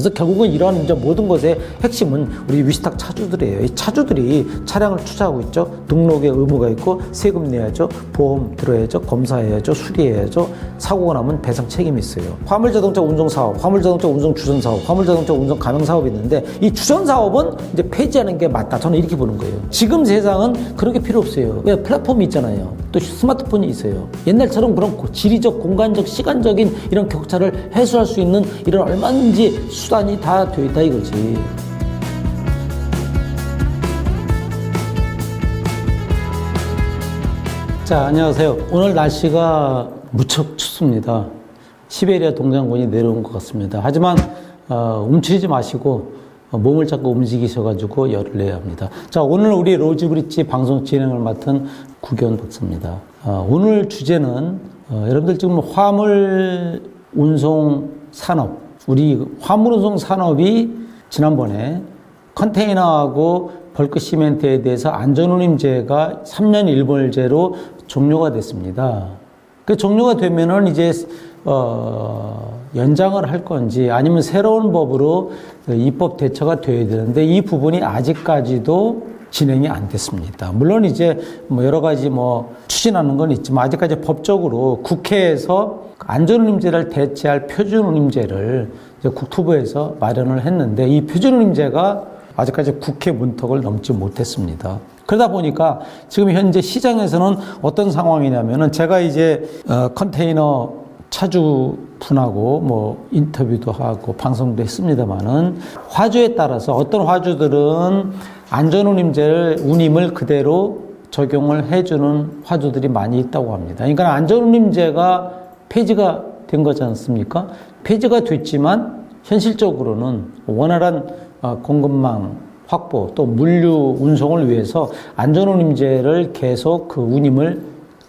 그래서 결국은 이런 이제 모든 것의 핵심은 우리 위탁 차주들이에요. 이 차주들이 차량을 투자하고 있죠. 등록의 의무가 있고 세금 내야죠. 보험 들어야죠. 검사해야죠. 수리해야죠. 사고가 나면 배상 책임이 있어요. 화물자동차 운송 사업, 화물자동차 운송 주전 사업, 화물자동차 운송 가맹 사업이 있는데 이 주전 사업은 이제 폐지하는 게 맞다. 저는 이렇게 보는 거예요. 지금 세상은 그렇게 필요 없어요. 왜? 플랫폼이 있잖아요. 또 스마트폰이 있어요. 옛날처럼 그런 지리적, 공간적, 시간적인 이런 격차를 해소할 수 있는 이런 얼마든지 수단이 다 되어 있다 이거지. 자, 안녕하세요. 오늘 날씨가 무척 춥습니다. 시베리아 동장군이 내려온 것 같습니다. 하지만 움츠리지 마시고 몸을 잡고 움직이셔가지고 열을 내야 합니다. 자, 오늘 우리 로즈브릿지 방송 진행을 맡은 구기현 박사입니다. 오늘 주제는 여러분들 지금 화물 운송 산업, 우리 화물 운송 산업이 지난번에 컨테이너하고 벌크 시멘트에 대해서 안전운임제가 3년 일벌제로 종료가 됐습니다. 그 종료가 되면은 이제 연장을 할 건지 아니면 새로운 법으로 입법 대처가 돼야 되는데 이 부분이 아직까지도 진행이 안 됐습니다. 물론 이제 뭐 여러 가지 추진하는 건 있지만 아직까지 법적으로 국회에서 안전운임제를 대체할 표준운임제를 이제 국토부에서 마련을 했는데 이 표준운임제가 아직까지 국회 문턱을 넘지 못했습니다. 그러다 보니까 지금 현재 시장에서는 어떤 상황이냐면은 제가 이제 컨테이너 차주분하고 인터뷰도 하고 방송도 했습니다만은 화주에 따라서 어떤 화주들은 안전운임제를 운임을 그대로 적용을 해주는 화주들이 많이 있다고 합니다. 그러니까 안전운임제가 폐지가 된 거지 않습니까? 폐지가 됐지만 현실적으로는 원활한 공급망 확보 또 물류 운송을 위해서 안전운임제를 계속 그 운임을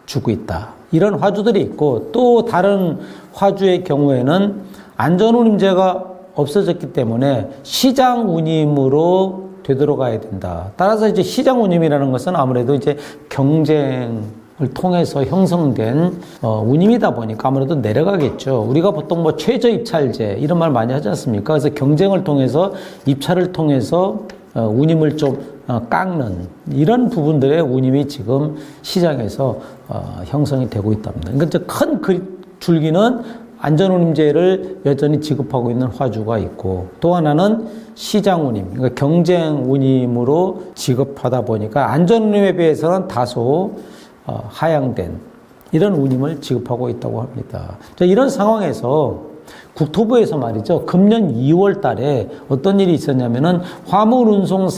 주고 있다. 이런 화주들이 있고 또 다른 화주의 경우에는 안전운임제가 없어졌기 때문에 시장 운임으로 되돌아가야 된다. 따라서 이제 시장 운임이라는 것은 아무래도 이제 경쟁을 통해서 형성된 운임이다 보니까 아무래도 내려가겠죠. 우리가 보통 최저 입찰제 이런 말 많이 하지 않습니까? 그래서 경쟁을 통해서 입찰을 통해서 운임을 좀 깎는 이런 부분들의 운임이 지금 시장에서 형성이 되고 있답니다. 그러니까 이제 큰 줄기는 안전운임제를 여전히 지급하고 있는 화주가 있고 또 하나는 시장운임, 그러니까 경쟁운임으로 지급하다 보니까 안전운임에 비해서는 다소 하향된 이런 운임을 지급하고 있다고 합니다. 자, 이런 상황에서 국토부에서 말이죠. 금년 2월 달에 어떤 일이 있었냐면은 화물운송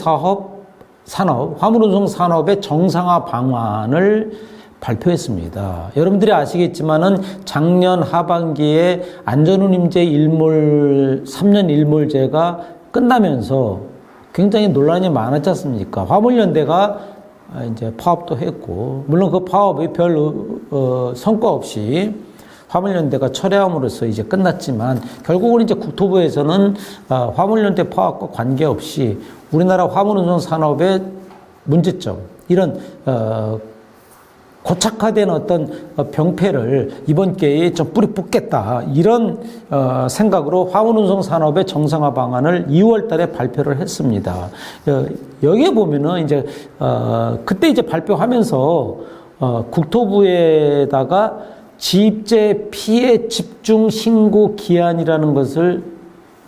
산업의 정상화 방안을 발표했습니다. 여러분들이 아시겠지만은 작년 하반기에 안전운임제 3년 일몰제가 끝나면서 굉장히 논란이 많았지 않습니까? 화물연대가 이제 파업도 했고, 물론 그 파업이 별 성과 없이 화물연대가 철회함으로써 이제 끝났지만, 결국은 이제 국토부에서는 화물연대 파업과 관계없이 우리나라 화물운송 산업의 문제점, 이런 고착화된 어떤 병폐를 이번 기회에 좀 뿌리 뽑겠다. 이런 생각으로 화물운송 산업의 정상화 방안을 2월 달에 발표를 했습니다. 여기에 보면은 이제 그때 이제 발표하면서 국토부에다가 지입제 피해 집중 신고 기한이라는 것을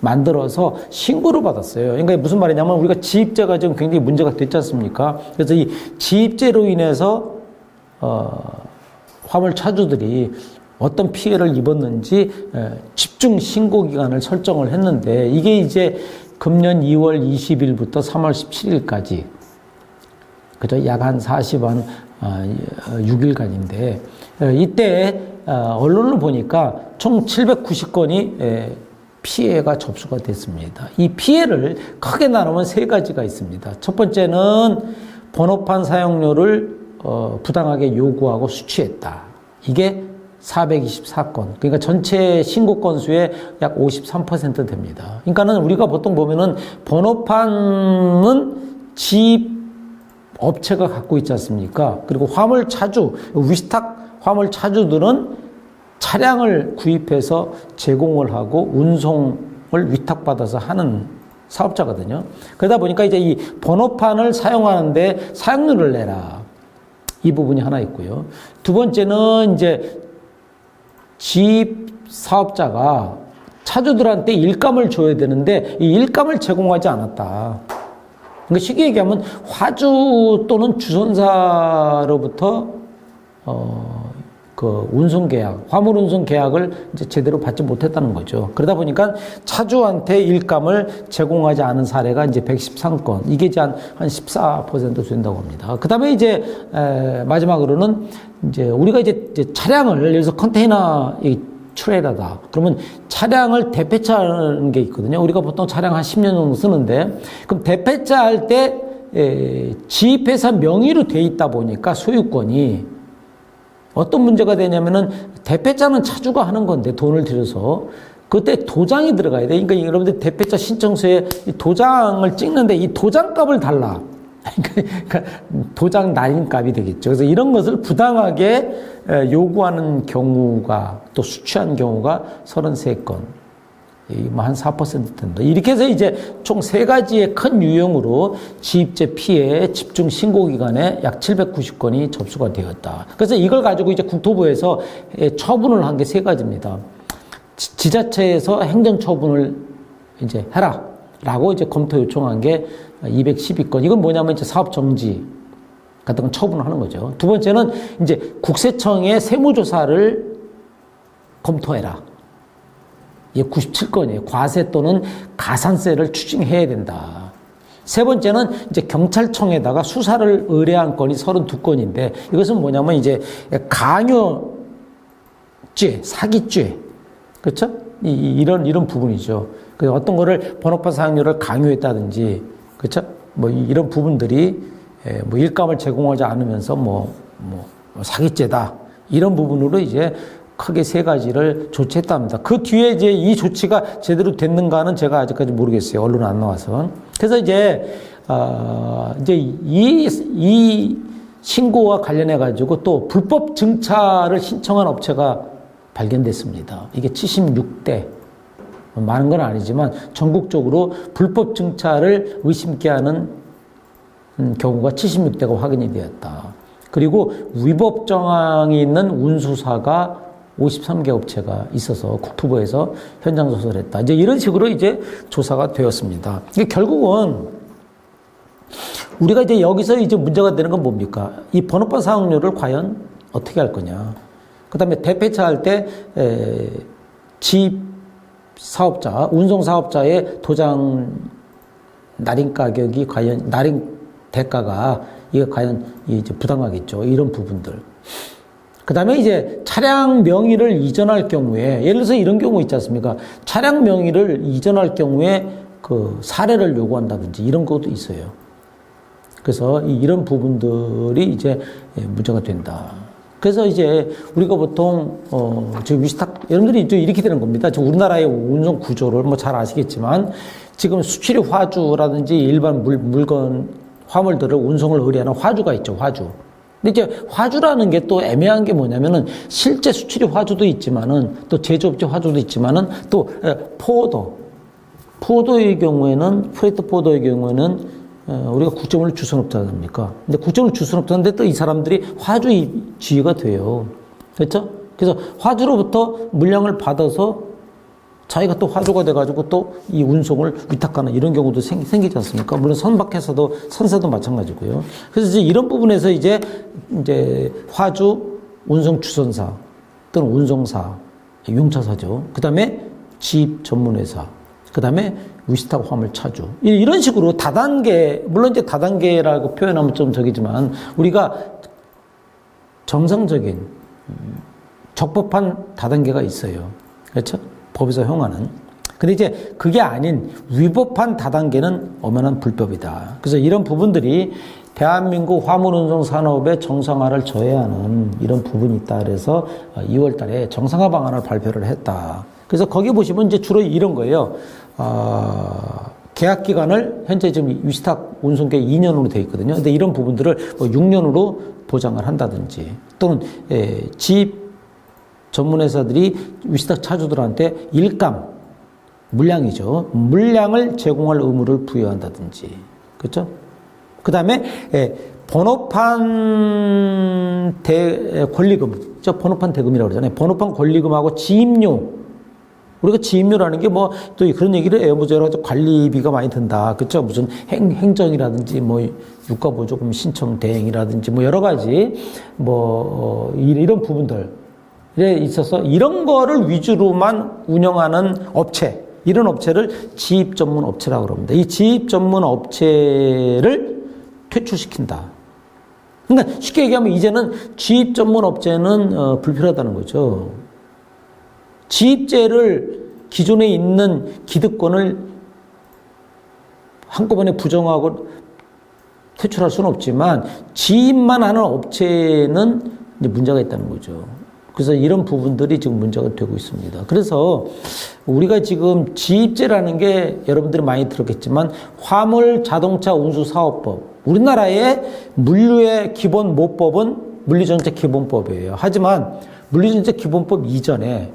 만들어서 신고를 받았어요. 그러니까 무슨 말이냐면 우리가 지입제가 지금 굉장히 문제가 됐지 않습니까? 그래서 이 지입제로 인해서 화물 차주들이 어떤 피해를 입었는지 집중 신고 기간을 설정을 했는데 이게 이제 금년 2월 20일부터 3월 17일까지 그죠? 약 한 6일간인데 이때 언론을 보니까 총 790건이 피해가 접수가 됐습니다. 이 피해를 크게 나누면 세 가지가 있습니다. 첫 번째는 번호판 사용료를 부당하게 요구하고 수취했다. 이게 424건. 그러니까 전체 신고 건수의 약 53% 됩니다. 그러니까는 우리가 보통 보면은 번호판은 집 업체가 갖고 있지 않습니까? 그리고 화물 차주, 위탁 화물 차주들은 차량을 구입해서 제공을 하고 운송 위탁받아서 하는 사업자거든요. 그러다 보니까 이제 이 번호판을 사용하는데 사용료를 내라. 이 부분이 하나 있고요. 두 번째는 이제 집 사업자가 차주들한테 일감을 줘야 되는데 이 일감을 제공하지 않았다. 그러니까 쉽게 얘기하면 화주 또는 주선사로부터 그 운송 계약, 화물 운송 계약을 이제 제대로 받지 못했다는 거죠. 그러다 보니까 차주한테 일감을 제공하지 않은 사례가 이제 113건. 이게 이제 한 14% 된다고 합니다. 그 다음에 이제, 마지막으로는 이제 우리가 이제 차량을, 예를 들어서 컨테이너 트레일러다. 그러면 차량을 대폐차하는 게 있거든요. 우리가 보통 차량 한 10년 정도 쓰는데, 그럼 대폐차 할 때, 지입회사 명의로 돼 있다 보니까 소유권이 어떤 문제가 되냐면은 대폐차는 차주가 하는 건데 돈을 들여서 그때 도장이 들어가야 돼. 그러니까 여러분들 대폐차 신청서에 이 도장을 찍는데 이 도장값을 달라. 그러니까 도장 날인값이 되겠죠. 그래서 이런 것을 부당하게 요구하는 경우가 또 수취한 경우가 33건. 한 4% 된다. 이렇게 해서 이제 총 3가지의 큰 유형으로 지입제 피해 집중 신고 기간에 약 790건이 접수가 되었다. 그래서 이걸 가지고 이제 국토부에서 처분을 한 게 3가지입니다. 지자체에서 행정 처분을 이제 해라. 라고 이제 검토 요청한 게 212건. 이건 뭐냐면 이제 사업 정지 같은 건 처분을 하는 거죠. 두 번째는 이제 국세청의 세무조사를 검토해라. 이게 97건이에요. 과세 또는 가산세를 추징해야 된다. 세 번째는 이제 경찰청에다가 수사를 의뢰한 건이 32건인데 이것은 뭐냐면 이제 강요죄, 사기죄. 그렇죠? 이런 부분이죠. 그 어떤 거를 번호판 사용료를 강요했다든지, 그렇죠? 뭐 이런 부분들이 뭐 일감을 제공하지 않으면서 뭐 사기죄다. 이런 부분으로 이제 크게 3가지를 조치했다 합니다. 그 뒤에 이제 이 조치가 제대로 됐는가는 제가 아직까지 모르겠어요. 언론에 안 나와서. 그래서 이제 이 신고와 관련해 가지고 또 불법 증차를 신청한 업체가 발견됐습니다. 이게 76대. 많은 건 아니지만 전국적으로 불법 증차를 의심케 하는 경우가 76대가 확인이 되었다. 그리고 위법 정황이 있는 운수사가 53개 업체가 있어서 국토부에서 현장 조사를 했다. 이제 이런 식으로 이제 조사가 되었습니다. 이게 결국은 우리가 이제 여기서 이제 문제가 되는 건 뭡니까? 이 번호판 사용료를 과연 어떻게 할 거냐? 그 다음에 대폐차 할 때, 지입 사업자, 운송 사업자의 도장 날인 가격이 과연, 날인 대가가 이게 과연 이제 부당하겠죠. 이런 부분들. 그 다음에 이제 차량 명의를 이전할 경우에, 예를 들어서 이런 경우 있지 않습니까? 차량 명의를 이전할 경우에 그 사례를 요구한다든지 이런 것도 있어요. 그래서 이런 부분들이 이제 문제가 된다. 그래서 이제 우리가 보통 저 위탁 여러분들이 이제 이렇게 되는 겁니다. 저 우리나라의 운송 구조를 뭐 잘 아시겠지만 지금 수출입 화주라든지 일반 물건 화물들을 운송을 의뢰하는 화주가 있죠. 화주. 근데 이제 화주라는 게 또 애매한 게 뭐냐면은 실제 수출입 화주도 있지만은 또 제조업체 화주도 있지만은 또 포도의 경우에는 프레이트 포도의 경우에는 우리가 국제물을 주선업자 아닙니까? 근데 국제물을 주선업자인데 또 이 사람들이 화주 지위가 돼요. 그렇죠? 그래서 화주로부터 물량을 받아서 자기가 또 화주가 돼가지고 또 이 운송을 위탁하는 이런 경우도 생기지 않습니까? 물론 선사도 마찬가지고요. 그래서 이제 이런 부분에서 이제 화주, 운송 주선사 또는 운송사, 용차사죠. 그 다음에 지입 전문회사, 그 다음에 위탁 화물 차주. 이런 식으로 다단계, 물론 이제 다단계라고 표현하면 좀 저기지만 우리가 정상적인 적법한 다단계가 있어요. 그렇죠? 법에서 형하는. 근데 이제 그게 아닌 위법한 다단계는 엄연한 불법이다. 그래서 이런 부분들이 대한민국 화물운송 산업의 정상화를 저해하는 이런 부분이 있다. 그래서 2월 달에 정상화 방안을 발표를 했다. 그래서 거기 보시면 이제 주로 이런 거예요. 계약 기간을 현재 지금 위탁 운송계 2년으로 되어 있거든요. 근데 이런 부분들을 뭐 6년으로 보장을 한다든지 또는 지입 전문회사들이 위탁 차주들한테 일감 물량이죠. 물량을 제공할 의무를 부여한다든지. 그렇죠? 그 다음에 번호판 권리금, 저 번호판 대금이라고 그러잖아요. 번호판 권리금하고 지입료. 우리가 지입료라는 게 뭐 또 그런 얘기를 해요. 뭐 여러 가지 관리비가 많이 든다. 그렇죠? 무슨 행정이라든지 뭐 유가보조금 신청 대행이라든지 뭐 여러 가지 뭐 이런 부분들에 있어서 이런 거를 위주로만 운영하는 업체, 이런 업체를 지입 전문 업체라고 그럽니다. 이 지입 전문 업체를 퇴출시킨다. 그러니까 쉽게 얘기하면 이제는 지입 전문 업체는 불필요하다는 거죠. 지입제를 기존에 있는 기득권을 한꺼번에 부정하고 퇴출할 수는 없지만 지입만 하는 업체는 이제 문제가 있다는 거죠. 그래서 이런 부분들이 지금 문제가 되고 있습니다. 그래서 우리가 지금 지입제라는 게 여러분들이 많이 들었겠지만 화물 자동차 운수 사업법, 우리나라의 물류의 기본 모법은 물류정책 기본법이에요. 하지만 물류정책 기본법 이전에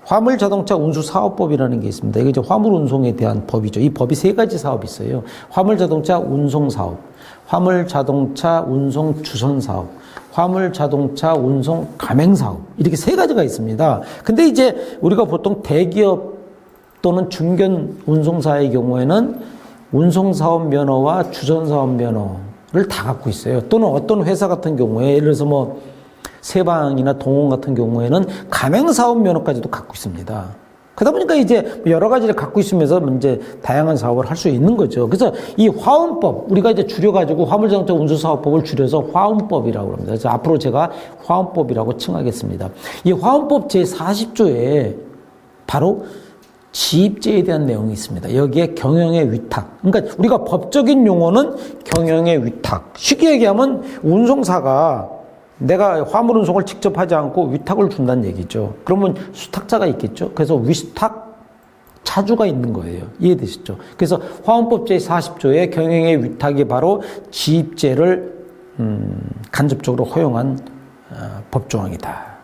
화물 자동차 운수 사업법이라는 게 있습니다. 이게 이제 화물 운송에 대한 법이죠. 이 법이 세 가지 사업이 있어요. 화물 자동차 운송 사업, 화물 자동차 운송 주선 사업, 화물 자동차 운송 가맹 사업, 이렇게 세 가지가 있습니다. 근데 이제 우리가 보통 대기업 또는 중견 운송사의 경우에는 운송사업 면허와 주전사업 면허를 다 갖고 있어요. 또는 어떤 회사 같은 경우에 예를 들어서 뭐 세방이나 동원 같은 경우에는 가맹사업 면허까지도 갖고 있습니다. 그러다 보니까 이제 여러 가지를 갖고 있으면서 이제 다양한 사업을 할 수 있는 거죠. 그래서 이 화운법, 우리가 이제 줄여가지고 화물자동차 운수사업법을 줄여서 화운법이라고 합니다. 그래서 앞으로 제가 화운법이라고 칭하겠습니다. 이 화운법 제40조에 바로 지입제에 대한 내용이 있습니다. 여기에 경영의 위탁. 그러니까 우리가 법적인 용어는 경영의 위탁. 쉽게 얘기하면 운송사가 내가 화물 운송을 직접 하지 않고 위탁을 준다는 얘기죠. 그러면 수탁자가 있겠죠. 그래서 위탁 차주가 있는 거예요. 이해되시죠? 그래서 화운법 제40조의 경영의 위탁이 바로 지입제를 간접적으로 허용한 법조항이다.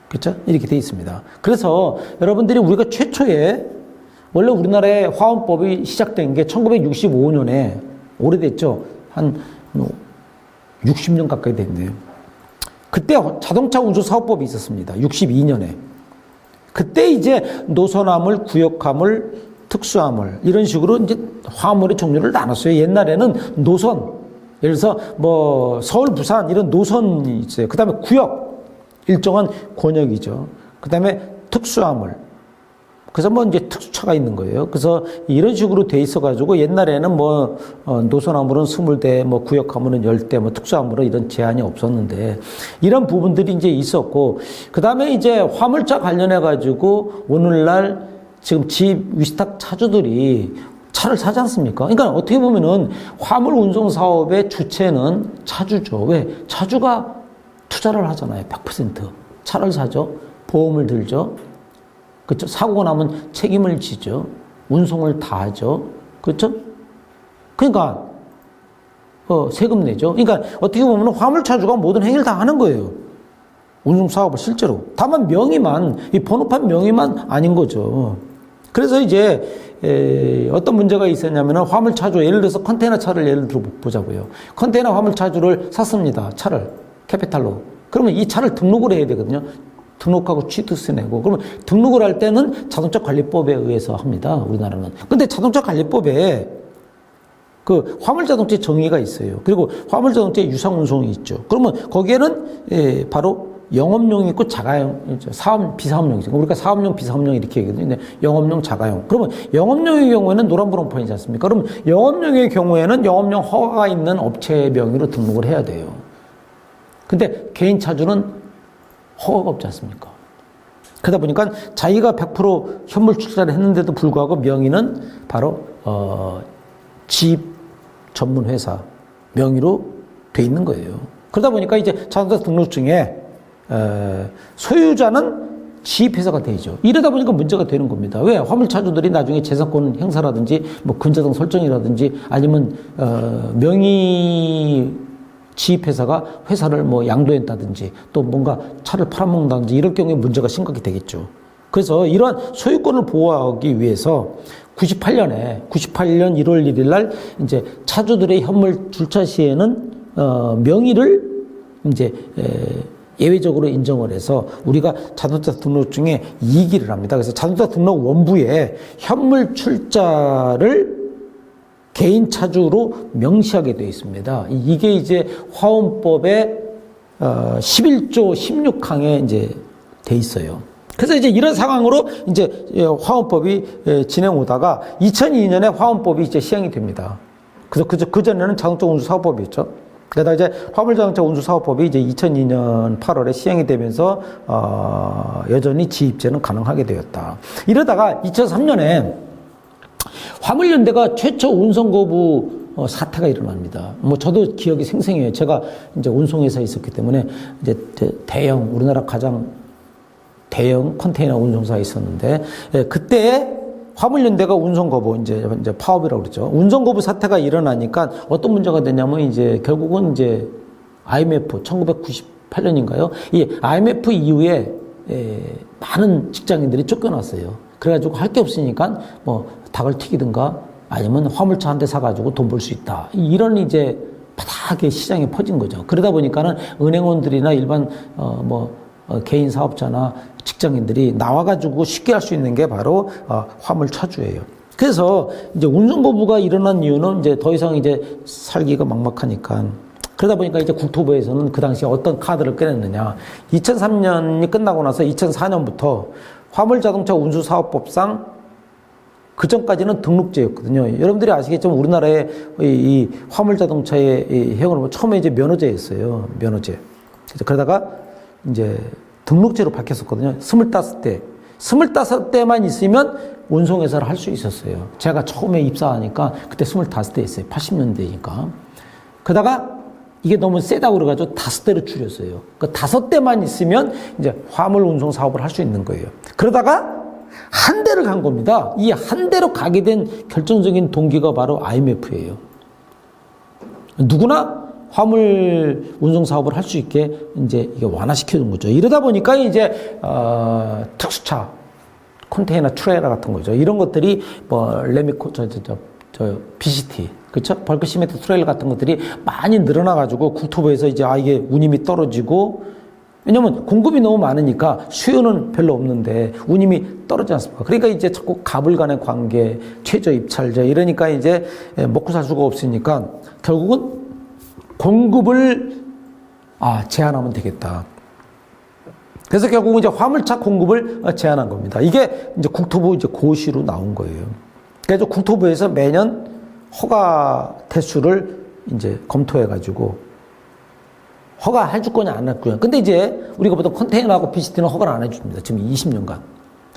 그렇죠? 이렇게 돼 있습니다. 그래서 여러분들이 우리가 최초에 원래 우리나라의 화운법이 시작된 게 1965년에 오래됐죠. 한 60년 가까이 됐네요. 그때 자동차 운수 사업법이 있었습니다. 62년에. 그때 이제 노선화물, 구역화물, 특수화물 이런 식으로 이제 화물의 종류를 나눴어요. 옛날에는 노선, 예를 들어서 뭐 서울, 부산 이런 노선이 있어요. 그다음에 구역, 일정한 권역이죠. 그다음에 특수화물. 그래서 뭐 이제 특수차가 있는 거예요. 그래서 이런 식으로 돼 있어가지고 옛날에는 뭐 노선화물은 20대, 뭐 구역화물은 10대, 뭐 특수화물은 이런 제한이 없었는데 이런 부분들이 이제 있었고 그 다음에 이제 화물차 관련해가지고 오늘날 지금 지입 위탁 차주들이 차를 사지 않습니까? 그러니까 어떻게 보면은 화물 운송 사업의 주체는 차주죠. 왜? 차주가 투자를 하잖아요. 100%. 차를 사죠. 보험을 들죠. 그렇죠? 사고가 나면 책임을 지죠. 운송을 다 하죠. 그렇죠? 그러니까 세금 내죠. 그러니까 어떻게 보면 화물차주가 모든 행위를 다 하는 거예요. 운송 사업을 실제로. 다만 명의만, 이 번호판 명의만 아닌 거죠. 그래서 이제 어떤 문제가 있었냐면 화물차주, 예를 들어서 컨테이너 차를 예를 들어 보자고요. 컨테이너 화물차주를 샀습니다. 차를 캐피탈로. 그러면 이 차를 등록을 해야 되거든요. 등록하고 취득세 내고. 그러면 등록을 할 때는 자동차 관리법에 의해서 합니다. 우리나라는. 근데 자동차 관리법에 그 화물 자동차 정의가 있어요. 그리고 화물 자동차 유상 운송이 있죠. 그러면 거기에는 바로 영업용이 있고 자가용, 사업, 비사업용이 있어요. 우리가 사업용, 비사업용 이렇게 얘기하거든요. 근데 영업용, 자가용. 그러면 영업용의 경우에는 노란 번호판이지 않습니까? 그러면 영업용의 경우에는 영업용 허가가 있는 업체 명의로 등록을 해야 돼요. 근데 개인 차주는 허가가 없지 않습니까? 그러다 보니까 자기가 100% 현물 출자를 했는데도 불구하고 명의는 바로 지입 전문 회사 명의로 돼 있는 거예요. 그러다 보니까 이제 자동차 등록증에 소유자는 지입회사가 되죠. 이러다 보니까 문제가 되는 겁니다. 왜? 화물차주들이 나중에 재산권 행사라든지 뭐 근저당 설정이라든지 아니면 명의 지입회사가 회사를 뭐 양도했다든지 또 뭔가 차를 팔아먹는다든지 이럴 경우에 문제가 심각히 되겠죠. 그래서 이러한 소유권을 보호하기 위해서 98년 1월 1일 날 이제 차주들의 현물 출차 시에는 명의를 이제 예외적으로 인정을 해서 우리가 자동차 등록증에 이기를 합니다. 그래서 자동차 등록 원부에 현물 출자를 개인 차주로 명시하게 되어 있습니다. 이게 이제 화원법의 11조 16항에 이제 돼 있어요. 그래서 이제 이런 상황으로 이제 화원법이 진행 오다가 2002년에 화원법이 이제 시행이 됩니다. 그래서 그 전에는 자동차 운수 사업법이었죠. 그러다 이제 화물자동차 운수 사업법이 이제 2002년 8월에 시행이 되면서 여전히 지입제는 가능하게 되었다. 이러다가 2003년에 화물연대가 최초 운송 거부 사태가 일어납니다. 뭐 저도 기억이 생생해요. 제가 이제 운송회사에 있었기 때문에 이제 대형 우리나라 가장 대형 컨테이너 운송사에 있었는데 그때 화물연대가 운송거부 이제 파업이라고 그러죠. 운송거부 사태가 일어나니까 어떤 문제가 되냐면 이제 결국은 이제 IMF 1998년인가요? 이 IMF 이후에 많은 직장인들이 쫓겨났어요. 그래가지고 할 게 없으니까 뭐 닭을 튀기든가 아니면 화물차 한 대 사가지고 돈 벌 수 있다. 이런 이제 바닥에 시장에 퍼진 거죠. 그러다 보니까는 은행원들이나 일반 개인 사업자나 직장인들이 나와가지고 쉽게 할 수 있는 게 바로 화물 차주예요. 그래서 이제 운송거부가 일어난 이유는 이제 더 이상 이제 살기가 막막하니까 그러다 보니까 이제 국토부에서는 그 당시에 어떤 카드를 꺼냈느냐. 2003년이 끝나고 나서 2004년부터 화물자동차 운수사업법상 그 전까지는 등록제였거든요. 여러분들이 아시겠지만 우리나라의 이 화물자동차의 해역은 처음에 이제 면허제였어요. 면허제. 그래서 그러다가 이제 등록제로 바뀌었었거든요. 25대. 25대만 있으면 운송회사를 할 수 있었어요. 제가 처음에 입사하니까 그때 25대 있어요. 80년대니까. 그러다가 이게 너무 세다고 그래가지고 5대로 줄였어요. 그 5대만 있으면 이제 화물 운송 사업을 할 수 있는 거예요. 그러다가 한 대를 간 겁니다. 이 한 대로 가게 된 결정적인 동기가 바로 IMF예요. 누구나 화물 운송 사업을 할 수 있게 이제 이게 완화시켜 준 거죠. 이러다 보니까 이제 특수차, 컨테이너 트레일러 같은 거죠. 이런 것들이 뭐 레미코 BCT, 그렇죠? 벌크 시멘트 트레일러 같은 것들이 많이 늘어나 가지고 국토부에서 이제 이게 운임이 떨어지고 왜냐면 공급이 너무 많으니까 수요는 별로 없는데 운임이 떨어지지 않습니까? 그러니까 이제 자꾸 갑을 간의 관계, 최저 입찰제 이러니까 이제 먹고 살 수가 없으니까 결국은 공급을 제한하면 되겠다. 그래서 결국은 이제 화물차 공급을 제한한 겁니다. 이게 이제 국토부 이제 고시로 나온 거예요. 그래서 국토부에서 매년 허가 대수를 이제 검토해가지고 허가해줄 거냐 안 할 거냐. 근데 이제 우리가 보통 컨테이너하고 BCT는 허가를 안 해줍니다. 지금 20년간.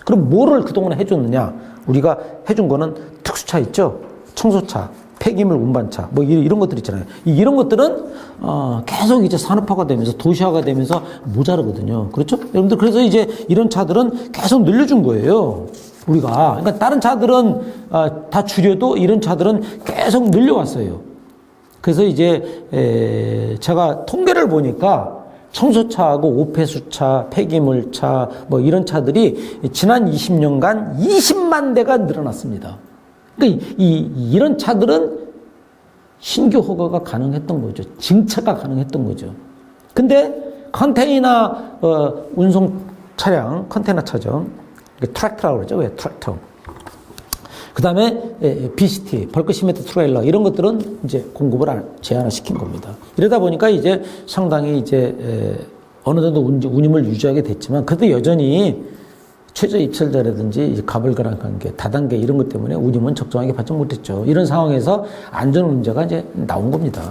그럼 뭐를 그동안 해줬느냐? 우리가 해준 거는 특수차 있죠? 청소차, 폐기물 운반차, 뭐 이런 것들 있잖아요. 이런 것들은 계속 이제 산업화가 되면서 도시화가 되면서 모자르거든요. 그렇죠? 여러분들 그래서 이제 이런 차들은 계속 늘려준 거예요. 우리가. 그러니까 다른 차들은 다 줄여도 이런 차들은 계속 늘려왔어요. 그래서 이제 제가 통계를 보니까 청소차하고 오폐수차, 폐기물차 뭐 이런 차들이 지난 20년간 20만 대가 늘어났습니다. 그러니까 이런 차들은 신규 허가가 가능했던 거죠. 증차가 가능했던 거죠. 근데 컨테이너 운송 차량, 컨테이너 차죠. 트랙터라고 그러죠. 왜 트랙터. 그 다음에 BCT, 벌크 시멘트 트레일러 이런 것들은 이제 공급을 제한을 시킨 겁니다. 이러다 보니까 이제 상당히 이제 어느 정도 운임을 유지하게 됐지만 그래도 여전히 최저 입찰자라든지 갑을 간의 관계, 다단계 이런 것 때문에 운임은 적정하게 받지 못했죠. 이런 상황에서 안전 문제가 이제 나온 겁니다.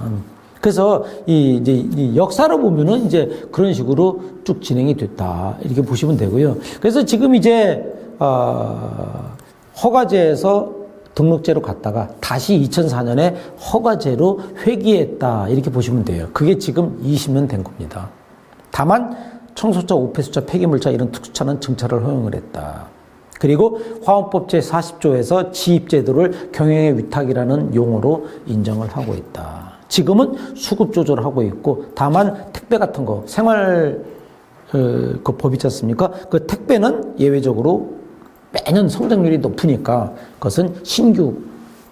그래서 이 역사로 보면은 이제 그런 식으로 쭉 진행이 됐다 이렇게 보시면 되고요. 그래서 지금 이제 허가제에서 등록제로 갔다가 다시 2004년에 허가제로 회귀했다 이렇게 보시면 돼요. 그게 지금 20년 된 겁니다. 다만 청소차, 오폐수차, 폐기물차 이런 특수차는 증차를 허용을 했다. 그리고 화원법 제40조에서 지입제도를 경영의 위탁이라는 용어로 인정을 하고 있다. 지금은 수급 조절을 하고 있고 다만 택배 같은 거 생활 그 법이 있지 않습니까? 그 택배는 예외적으로 매년 성장률이 높으니까 그것은 신규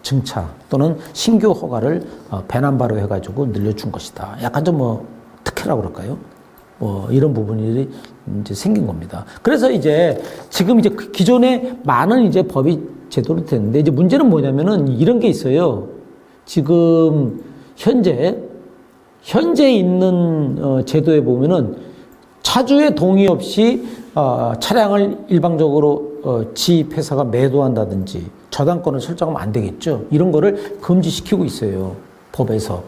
증차 또는 신규 허가를 배남바로 해가지고 늘려준 것이다. 약간 좀 뭐 특혜라고 그럴까요? 이런 부분이 이제 생긴 겁니다. 그래서 이제 지금 이제 기존에 많은 이제 법이 제도로 됐는데 이제 문제는 뭐냐면은 이런 게 있어요. 지금 현재 있는 제도에 보면은 차주의 동의 없이 차량을 일방적으로 지입회사가 매도한다든지 저당권을 설정하면 안 되겠죠. 이런 거를 금지시키고 있어요. 법에서.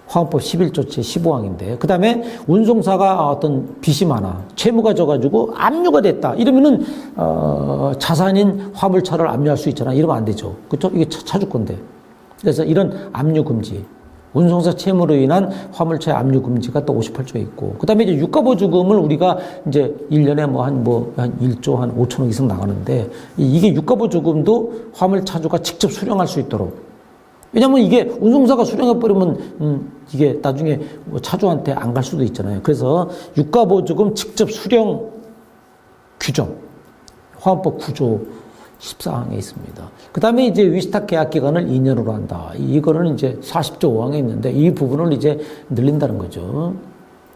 화원법 11조 제15항인데. 그 다음에 운송사가 어떤 빚이 많아. 채무가 져가지고 압류가 됐다. 이러면은, 자산인 화물차를 압류할 수 있잖아. 이러면 안 되죠. 그쵸? 이게 차주건데. 그래서 이런 압류 금지. 운송사 채무로 인한 화물차의 압류 금지가 또 58조에 있고. 그 다음에 이제 유가보조금을 우리가 이제 1년에 한 1조 한 5천억 이상 나가는데, 이게 유가보조금도 화물차주가 직접 수령할 수 있도록. 왜냐면 이게 운송사가 수령해버리면, 이게 나중에 차주한테 안 갈 수도 있잖아요. 그래서 유가보조금 직접 수령 규정. 화원법 9조 14항에 있습니다. 그 다음에 이제 위스탁 계약 기간을 2년으로 한다. 이거는 이제 40조 5항에 있는데 이 부분을 이제 늘린다는 거죠.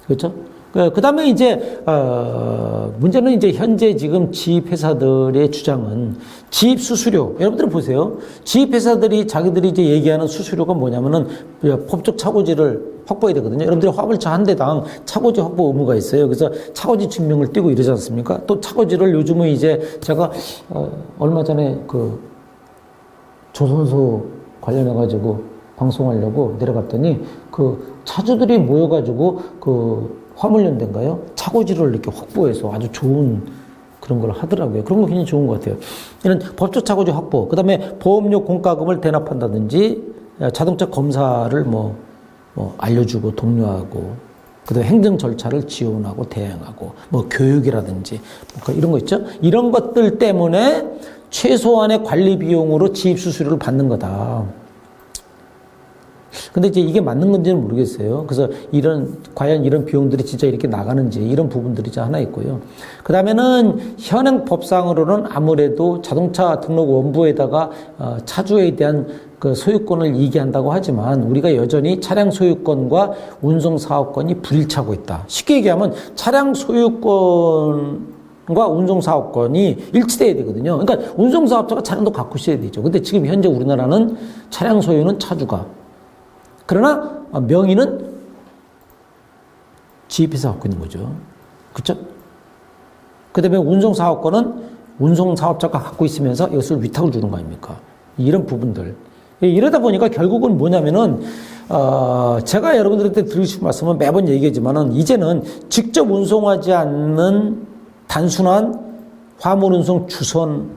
그렇죠? 그 다음에 이제, 문제는 이제 현재 지금 지입회사들의 주장은 지입 수수료. 여러분들 보세요. 지입회사들이 자기들이 이제 얘기하는 수수료가 뭐냐면은 법적 차고지를 확보해야 되거든요. 여러분들이 화물차 한 대당 차고지 확보 의무가 있어요. 그래서 차고지 증명을 띄고 이러지 않습니까? 또 차고지를 요즘은 이제 제가, 얼마 전에 그 조선소 관련해가지고 방송하려고 내려갔더니 그 차주들이 모여가지고 그 화물연대인가요? 차고지를 이렇게 확보해서 아주 좋은 그런 걸 하더라고요. 그런 거 굉장히 좋은 것 같아요. 이런 법적 차고지 확보, 그 다음에 보험료 공과금을 대납한다든지 자동차 검사를 알려주고 독려하고, 그 다음에 행정 절차를 지원하고 대행하고, 교육이라든지 이런 거 있죠? 이런 것들 때문에 최소한의 관리 비용으로 지입 수수료를 받는 거다. 근데 이제 이게 맞는 건지는 모르겠어요. 그래서 과연 이런 비용들이 진짜 이렇게 나가는지 이런 부분들이 하나 있고요. 그 다음에는 현행 법상으로는 아무래도 자동차 등록 원부에다가 차주에 대한 그 소유권을 이기한다고 하지만 우리가 여전히 차량 소유권과 운송 사업권이 불일치하고 있다. 쉽게 얘기하면 차량 소유권과 운송사업권이 일치돼야 되거든요. 그러니까 운송사업자가 차량도 갖고 있어야 되죠. 근데 지금 현재 우리나라는 차량 소유는 차주가, 그러나 명의는 지입회사 갖고 있는 거죠. 그렇죠? 그 다음에 운송사업권은 운송사업자가 갖고 있으면서 이것을 위탁을 주는 거 아닙니까? 이런 부분들. 이러다 보니까 결국은 뭐냐면은 제가 여러분들한테 드리고 싶은 말씀은 매번 얘기하지만은 이제는 직접 운송하지 않는 단순한 화물운송 주선은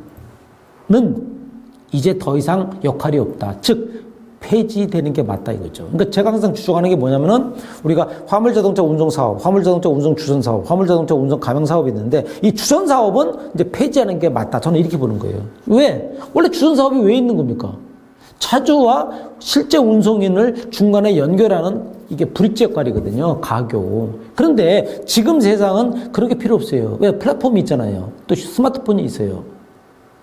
이제 더 이상 역할이 없다. 즉 폐지되는 게 맞다 이거죠. 그러니까 제가 항상 주장하는 게 뭐냐면은 우리가 화물자동차 운송사업, 화물자동차 운송 주선사업, 화물자동차 운송 가맹사업이 있는데 이 주선사업은 이제 폐지하는 게 맞다. 저는 이렇게 보는 거예요. 왜? 원래 주선사업이 왜 있는 겁니까? 차주와 실제 운송인을 중간에 연결하는 이게 브릿지 역할이거든요. 가교. 그런데 지금 세상은 그렇게 필요 없어요. 왜? 플랫폼이 있잖아요. 또 스마트폰이 있어요.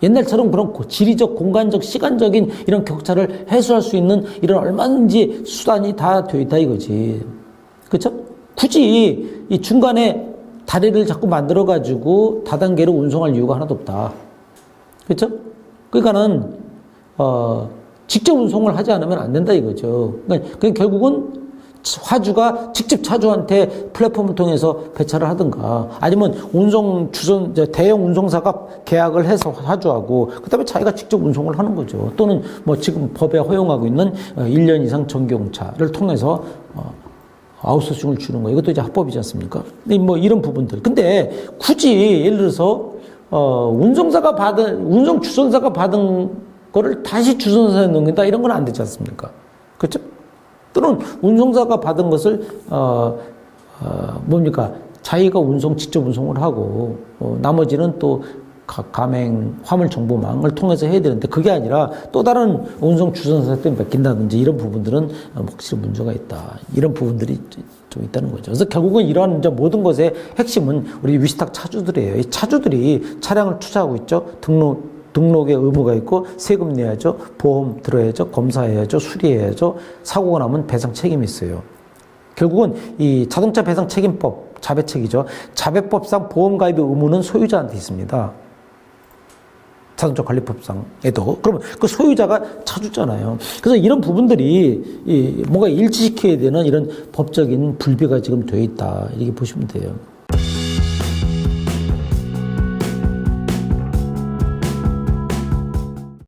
옛날처럼 그런 지리적, 공간적, 시간적인 이런 격차를 해소할 수 있는 이런 얼마든지 수단이 다 되어 있다 이거지. 그렇죠? 굳이 이 중간에 다리를 자꾸 만들어가지고 다단계로 운송할 이유가 하나도 없다. 그렇죠? 그러니까는 직접 운송을 하지 않으면 안 된다 이거죠. 그러니까 결국은 화주가 직접 차주한테 플랫폼을 통해서 배차를 하든가 아니면 대형 운송사가 계약을 해서 화주하고 그다음에 자기가 직접 운송을 하는 거죠. 또는 지금 법에 허용하고 있는 1년 이상 정기용차를 통해서 아웃소싱을 주는 거 이것도 이제 합법이지 않습니까? 이런 부분들. 근데 굳이 예를 들어서 운송 주선사가 받은 거를 다시 주선사에 넘긴다 이런 건 안 되지 않습니까? 그렇죠? 또는 운송사가 받은 것을 자기가 직접 운송을 하고 나머지는 또 가맹 화물 정보망을 통해서 해야 되는데 그게 아니라 또 다른 운송 주선사 때문에 맡긴다든지 이런 부분들은 확실히 문제가 있다. 이런 부분들이 좀 있다는 거죠. 그래서 결국은 이러한 이제 모든 것의 핵심은 우리 위탁 차주들이에요. 이 차주들이 차량을 투자하고 있죠. 등록의 의무가 있고 세금 내야죠. 보험 들어야죠. 검사해야죠. 수리해야죠. 사고가 나면 배상 책임이 있어요. 결국은 이 자동차 배상 책임법, 자배책이죠. 자배법상 보험 가입의 의무는 소유자한테 있습니다. 자동차 관리법상에도. 그러면 그 소유자가 차주잖아요. 그래서 이런 부분들이 뭔가 일치시켜야 되는 이런 법적인 불비가 지금 되어 있다. 이렇게 보시면 돼요.